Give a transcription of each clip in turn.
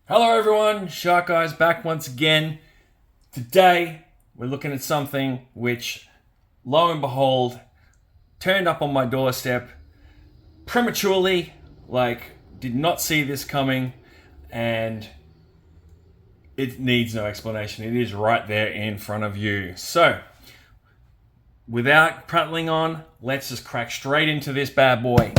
Hello everyone, Shark Guys back once again. Today we're looking at something which, lo and behold, turned up on my doorstep prematurely, did not see this coming, and it needs no explanation. It is right there in front of you. So, without prattling on, let's just crack straight into this bad boy.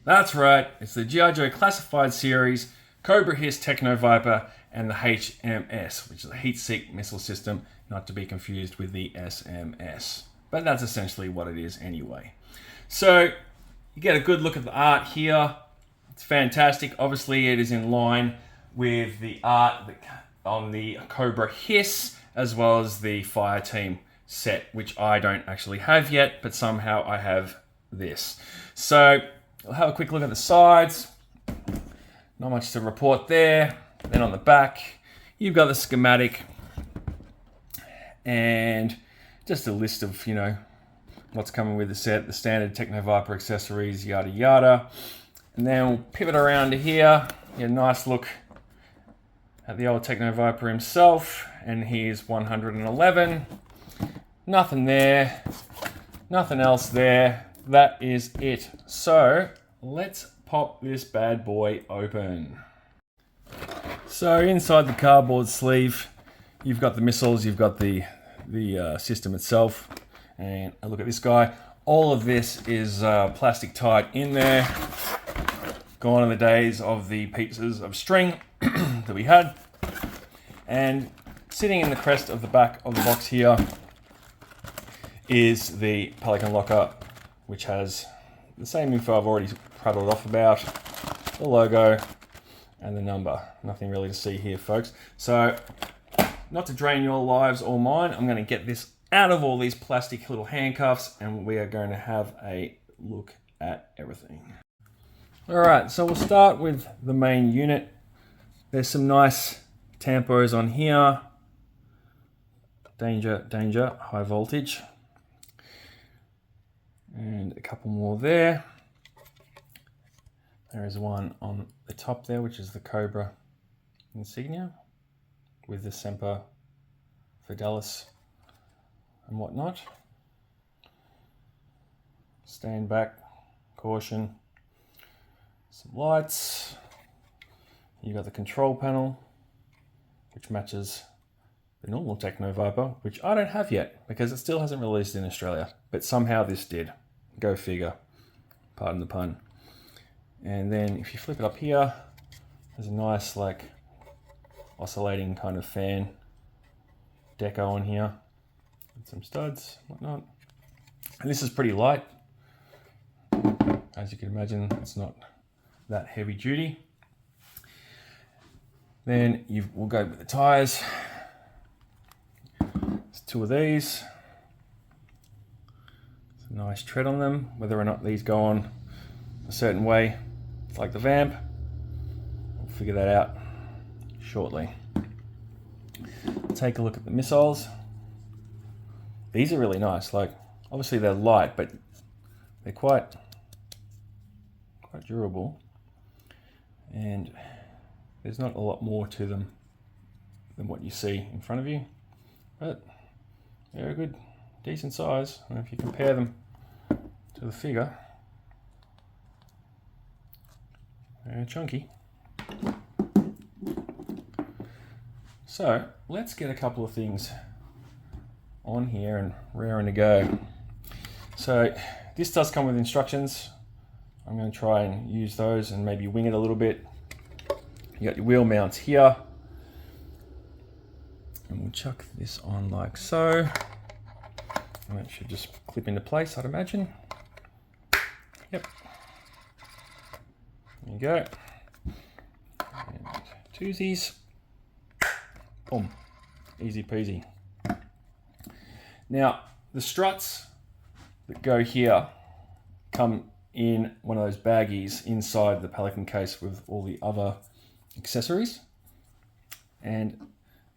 That's right, it's the G.I. Joe Classified Series, Cobra, H.I.S.S, Techno-Viper, and the H.M.S, which is a Heetseek missile system, not to be confused with the S.M.S. But that's essentially what it is anyway. So, you get a good look at the art here. It's fantastic. Obviously, it is in line with the art on the Cobra H.I.S.S, as well as the Fire Team set, which I don't actually have yet, but somehow I have this. So, we'll have a quick look at the sides. Not much to report there. Then on the back, you've got the schematic and just a list of, what's coming with the set, the standard Techno-Viper accessories, yada yada. And then we'll pivot around to here, get a nice look at the old Techno-Viper himself. And here's 111. Nothing there, nothing else there. That is it. So let's pop this bad boy open. So inside the cardboard sleeve, you've got the missiles, you've got the system itself, and a look at this guy. All of this is plastic tied in there. Gone are the days of the pieces of string that we had. And sitting in the crest of the back of the box here is the Pelican locker, which has the same info I've already prattled off about, the logo and the number. Nothing really to see here, folks. So, not to drain your lives or mine, I'm going to get this out of all these plastic little handcuffs and we are going to have a look at everything. Alright, so we'll start with the main unit. There's some nice tampos on here. Danger, danger, high voltage. And a couple more there. There is one on the top there, which is the Cobra insignia with the Semper Fidelis and whatnot. Stand back, caution, some lights. You've got the control panel, which matches the normal Techno-Viper, which I don't have yet because it still hasn't released in Australia, but somehow this did. Go figure, pardon the pun. And then if you flip it up here, there's a nice oscillating kind of fan deco on here, and some studs, whatnot. And this is pretty light. As you can imagine, it's not that heavy duty. Then we'll go with the tires. There's two of these. Nice tread on them. Whether or not these go on a certain way, like the vamp, we'll figure that out shortly. Take a look at the missiles. These are really nice. Obviously they're light, but they're quite durable. And there's not a lot more to them than what you see in front of you, but they're a good, decent size. And if you compare them to the figure, they're chunky. So let's get a couple of things on here and raring to go. So this does come with instructions. I'm going to try and use those and maybe wing it a little bit. You got your wheel mounts here. And we'll chuck this on like so. And it should just clip into place, I'd imagine. Yep. There you go. And twosies. Boom. Easy peasy. Now, the struts that go here come in one of those baggies inside the Pelican case with all the other accessories. And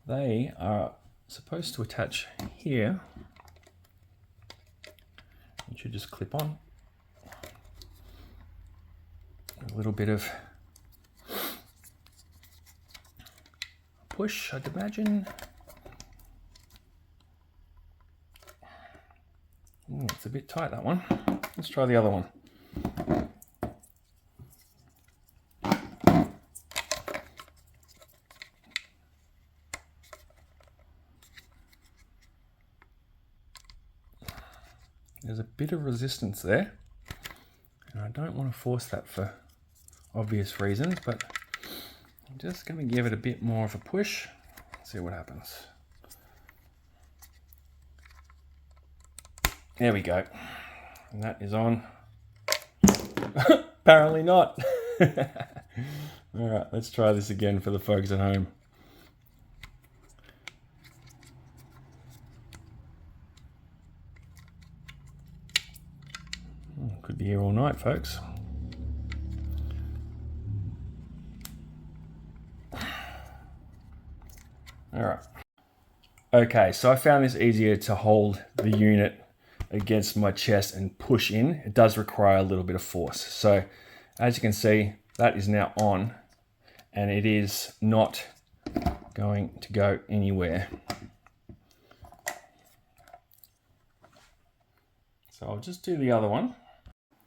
they are supposed to attach here. It should just clip on. A little bit of push, I'd imagine. Ooh, it's a bit tight, that one. Let's try the other one. There's a bit of resistance there, and I don't want to force that for obvious reasons, but I'm just going to give it a bit more of a push, see what happens. There we go, and that is on. Apparently not. All right, let's try this again for the folks at home. Could be here all night, folks. All right. Okay, so I found this easier to hold the unit against my chest and push in. It does require a little bit of force. So as you can see, that is now on, and it is not going to go anywhere. So I'll just do the other one.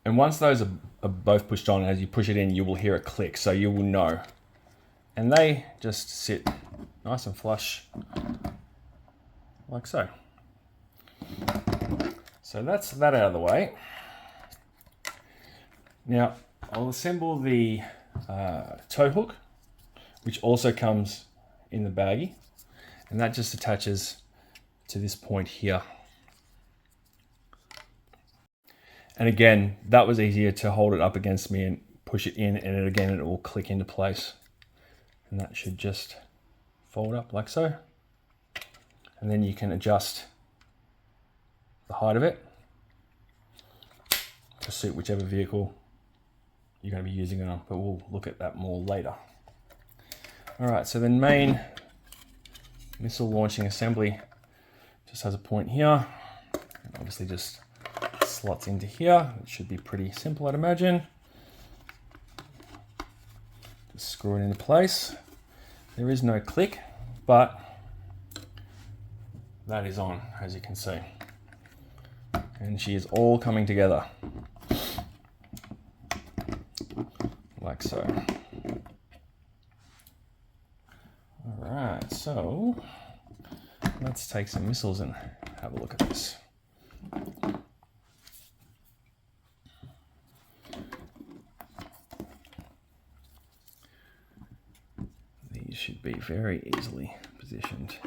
And once those are both pushed on, as you push it in, you will hear a click, so you will know. And they just sit nice and flush, like so. So that's that out of the way. Now, I'll assemble the tow hook, which also comes in the baggie, and that just attaches to this point here. And again, that was easier to hold it up against me and push it in, and again, it will click into place. And that should just fold up like so. And then you can adjust the height of it to suit whichever vehicle you're going to be using it on, but we'll look at that more later. All right, so the main missile launching assembly just has a point here, and obviously just slots into here. It should be pretty simple, I'd imagine. Just screw it into place. There is no click, but that is on, as you can see. And she is all coming together. Like so. All right, so let's take some missiles and have a look at this. These should be very easily positioned.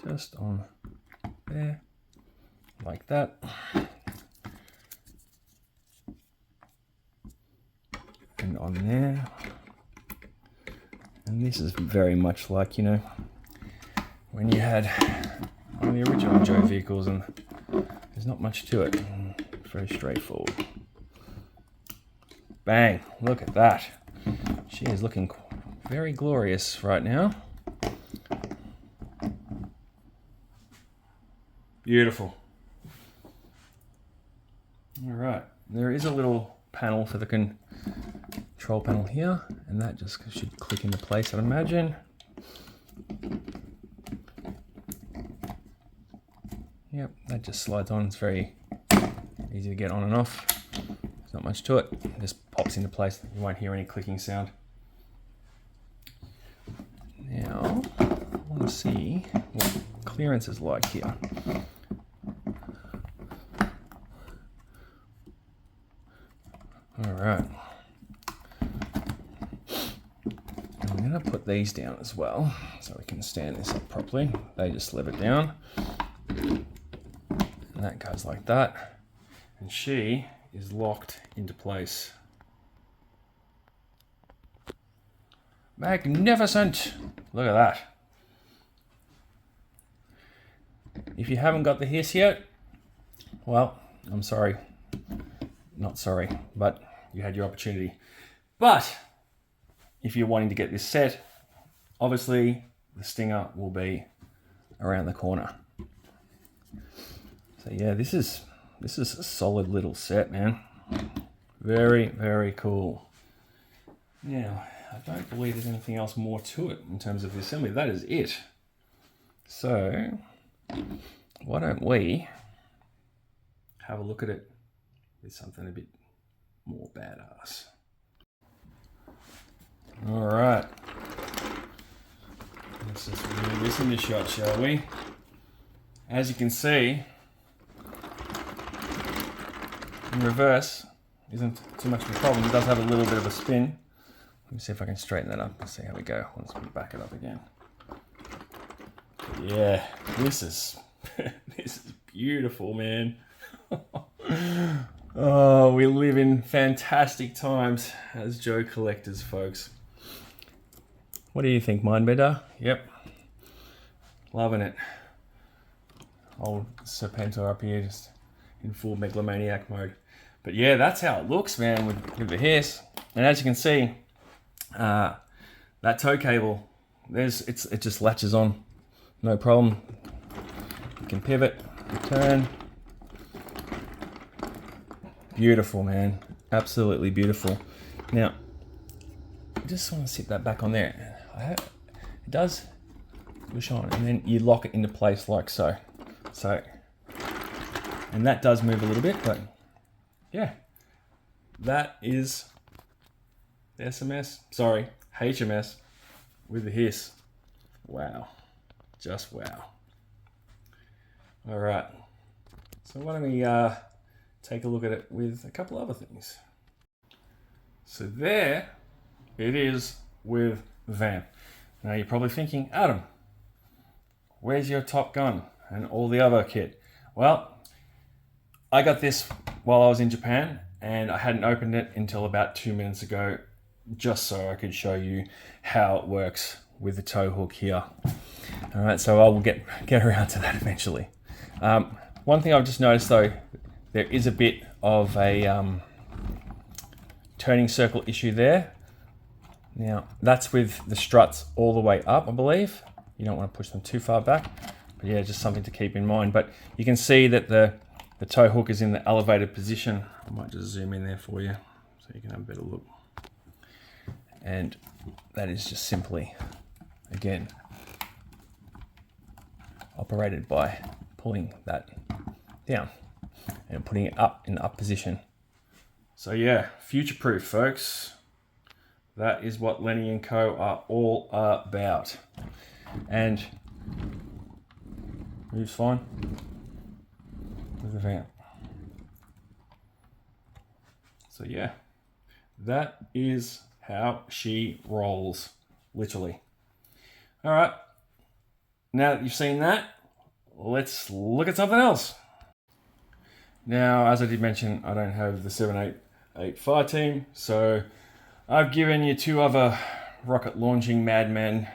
Just on there, like that. And on there. And this is very much like, you know, when you had one of the original Joe vehicles, and there's not much to it. Very straightforward. Bang, look at that. She is looking very glorious right now. Beautiful. All right, there is a little panel for the control panel here, and that just should click into place, I'd imagine. Yep, that just slides on. It's very easy to get on and off. There's not much to it. It just pops into place. You won't hear any clicking sound. Now, I want to see what clearance is like here. All right. I'm going to put put these down as well, so we can stand this up properly. They just lever down. And that goes like that. And she is locked into place. Magnificent! Look at that. If you haven't got the H.I.S.S yet, well, I'm sorry. Not sorry, but you had your opportunity. But if you're wanting to get this set, obviously the Stinger will be around the corner. So yeah, this is a solid little set, man. Very, very cool. Now, I don't believe there's anything else more to it in terms of the assembly. That is it. So why don't we have a look at it with something a bit more badass. All right. Let's just move this into shot, shall we? As you can see, in reverse isn't too much of a problem. It does have a little bit of a spin. Let me see if I can straighten that up. Let's see how we go once we back it up again. Yeah, this is this is beautiful, man. Oh, we live in fantastic times as Joe collectors, folks. What do you think, mine better? Yep. Loving it. Old Serpentor up here just in full megalomaniac mode. But yeah, that's how it looks, man, with the H.I.S.S. And as you can see, that tow cable, it just latches on, no problem. You can pivot, turn. Beautiful, man. Absolutely beautiful. Now, I just want to sit that back on there. It does push on, and then you lock it into place like so. And that does move a little bit, but yeah, that is H.M.S with the H.I.S.S. Wow, just wow. All right, so why don't we take a look at it with a couple other things. So there it is with the Vamp. Now you're probably thinking, Adam, where's your Top Gun and all the other kit? Well, I got this while I was in Japan and I hadn't opened it until about 2 minutes ago, just so I could show you how it works with the tow hook here. All right, so I will get around to that eventually. One thing I've just noticed though, there is a bit of a turning circle issue there. Now that's with the struts all the way up, I believe. You don't want to push them too far back, but yeah, just something to keep in mind. But you can see that the tow hook is in the elevated position. I might just zoom in there for you so you can have a better look. And that is just simply, again, operated by pulling that down and putting it up in the up position. So yeah, future-proof, folks. That is what Lenny & Co are all about. And moves fine with the Vamp. So yeah, that is how she rolls, literally. All right, now that you've seen that, let's look at something else. Now, as I did mention, I don't have the 788 fire team, so I've given you two other rocket launching madmen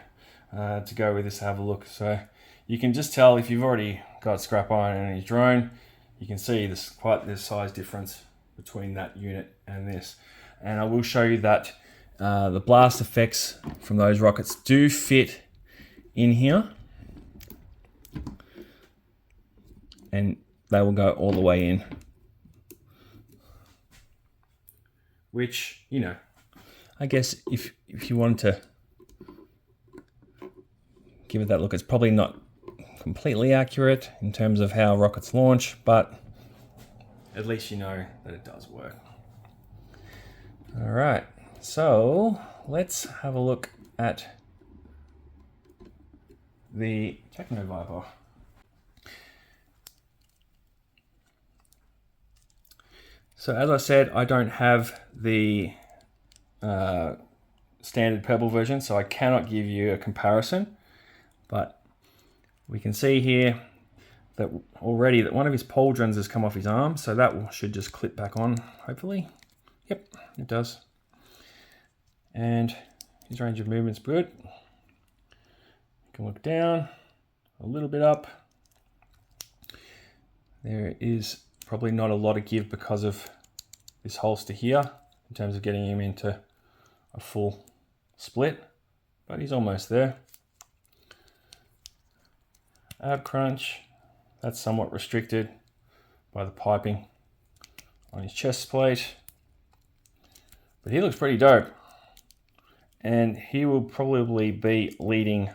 to go with this to have a look. So you can just tell if you've already got scrap iron in your drone, you can see this quite the size difference between that unit and this. And I will show you that the blast effects from those rockets do fit in here, and they will go all the way in. Which, you know, I guess if you want to give it that look, it's probably not completely accurate in terms of how rockets launch, but at least you know that it does work. All right, so let's have a look at the Techno-Viper. So as I said, I don't have the standard purple version, so I cannot give you a comparison, but we can see here that already that one of his pauldrons has come off his arm, so that should just clip back on, hopefully. Yep, it does. And his range of movement's good. You can look down, a little bit up. There is probably not a lot of give because of this holster here in terms of getting him into a full split, but he's almost there. Ab crunch, that's somewhat restricted by the piping on his chest plate, but he looks pretty dope, and he will probably be leading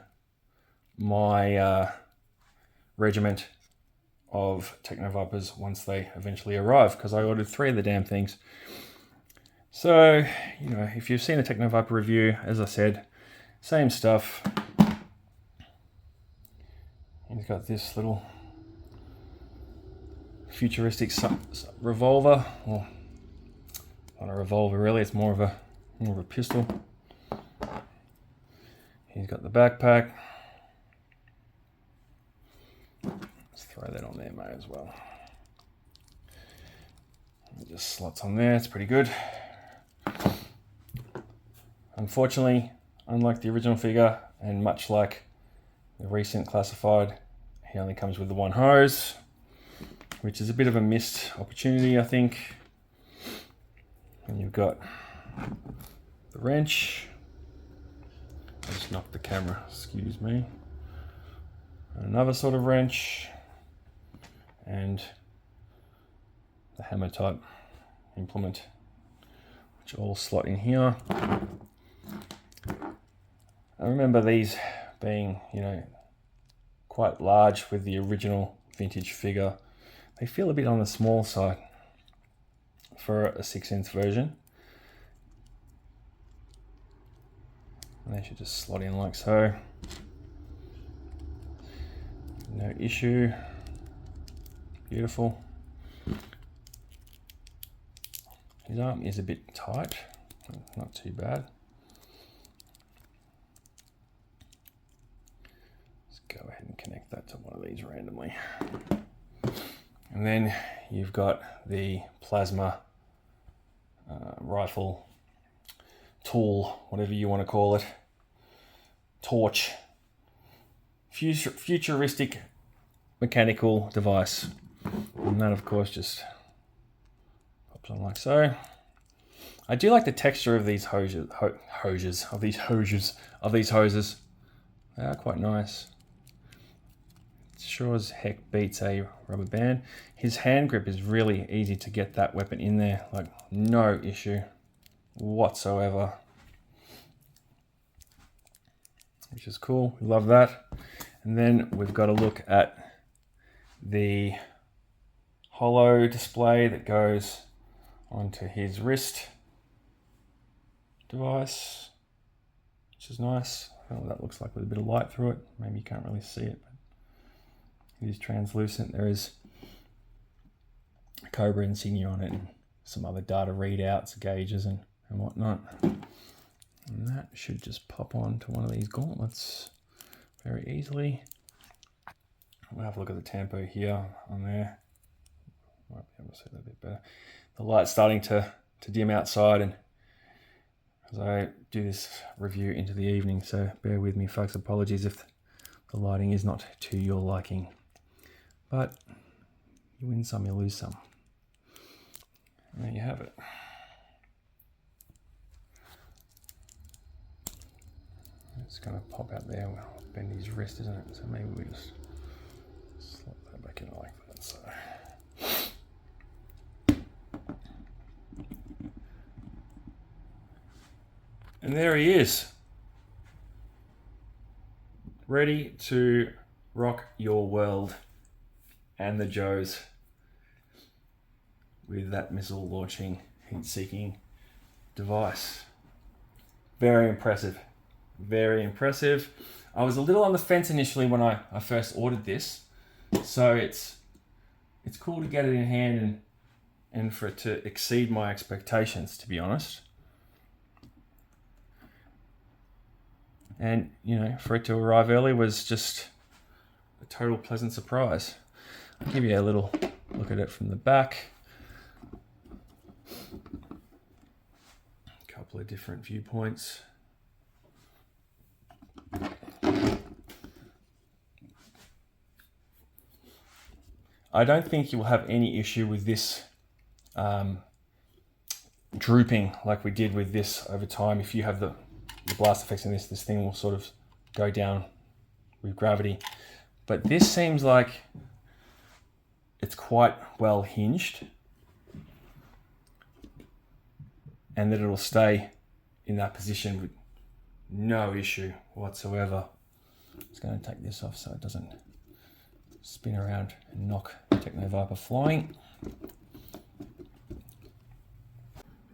my regiment of Techno-Vipers once they eventually arrive, because I ordered 3 of the damn things. So, you know, if you've seen a Techno-Viper review, as I said, same stuff. He's got this little futuristic revolver. Well, not a revolver really, it's more of a pistol. He's got the backpack. Let's throw that on there, mate, as well. It just slots on there, it's pretty good. Unfortunately, unlike the original figure, and much like the recent classified, he only comes with the one hose, which is a bit of a missed opportunity, I think. And you've got the wrench. I just knocked the camera, excuse me. Another sort of wrench, and the hammer type implement, which all slot in here. I remember these being, you know, quite large with the original vintage figure. They feel a bit on the small side for a 6-inch version. And they should just slot in like so. No issue. Beautiful. His arm is a bit tight, not too bad. Let's go ahead and connect that to one of these randomly. And then you've got the plasma rifle tool, whatever you want to call it, torch, futuristic mechanical device. And that, of course, just pops on like so. I do like the texture of these hoses. They are quite nice. It sure as heck beats a rubber band. His hand grip is really easy to get that weapon in there, like no issue whatsoever, which is cool. We love that. And then we've got a look at the holo display that goes onto his wrist device, which is nice. I don't know what that looks like with a bit of light through it. Maybe you can't really see it, but it is translucent. There is a Cobra insignia on it and some other data readouts, gauges and whatnot. And that should just pop on to one of these gauntlets very easily. We'll have a look at the tempo here on there. Might be able to see that a bit better. The light's starting to dim outside, and as I do this review into the evening, so bear with me, folks. Apologies if the lighting is not to your liking, but you win some, you lose some. And there you have it. It's going to pop out there. Well, bend his wrist, isn't it? So maybe we just slot that back in like that. So. And there he is, ready to rock your world and the Joes with that missile launching, heat-seeking device. Very impressive. Very impressive. I was a little on the fence initially when I first ordered this, so it's cool to get it in hand and for it to exceed my expectations, to be honest. And, you know, for it to arrive early was just a total pleasant surprise. I'll give you a little look at it from the back. A couple of different viewpoints. I don't think you'll have any issue with this drooping like we did with this over time. If you have the blast effects in this thing will sort of go down with gravity. But this seems like it's quite well hinged and that it'll stay in that position with no issue whatsoever. Just going to take this off so it doesn't spin around and knock the Techno-Viper flying.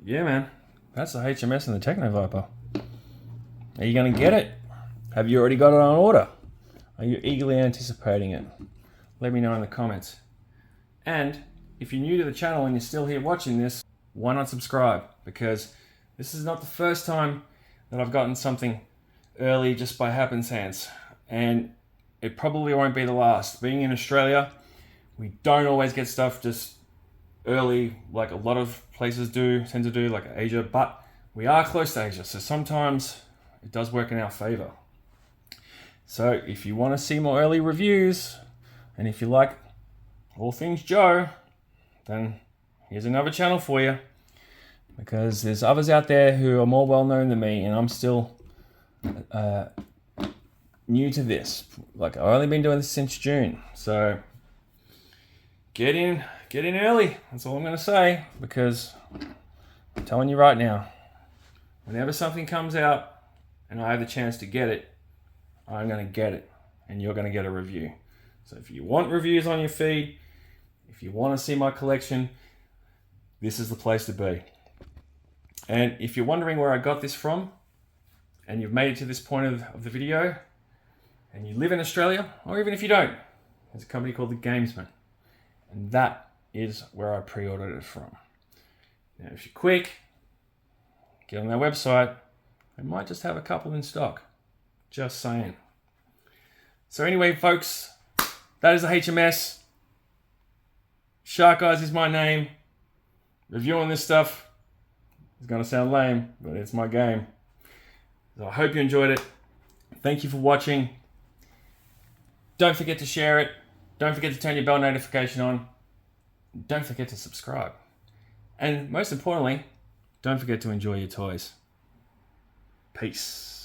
Yeah, man, that's the H.M.S and the Techno-Viper. Are you going to get it? Have you already got it on order? Are you eagerly anticipating it? Let me know in the comments. And if you're new to the channel and you're still here watching this, why not subscribe? Because this is not the first time that I've gotten something early just by happenstance. And it probably won't be the last. Being in Australia, we don't always get stuff just early like a lot of places tend to do, like Asia, but we are close to Asia, so sometimes it does work in our favor. So if you want to see more early reviews, and if you like all things Joe, then here's another channel for you, because there's others out there who are more well known than me, and I'm still new to this. Like, I've only been doing this since June, so get in early. That's all I'm going to say, because I'm telling you right now, whenever something comes out and I have the chance to get it, I'm going to get it, and you're going to get a review. So if you want reviews on your feed, if you want to see my collection, this is the place to be. And if you're wondering where I got this from, and you've made it to this point of the video, and you live in Australia, or even if you don't, there's a company called The Gamesman. And that is where I pre-ordered it from. Now, if you're quick, get on their website. They might just have a couple in stock. Just saying. So anyway, folks, that is the H.M.S. Shark Eyes is my name. Reviewing this stuff is going to sound lame, but it's my game. So I hope you enjoyed it. Thank you for watching. Don't forget to share it. Don't forget to turn your bell notification on. Don't forget to subscribe. And most importantly, don't forget to enjoy your toys. Peace.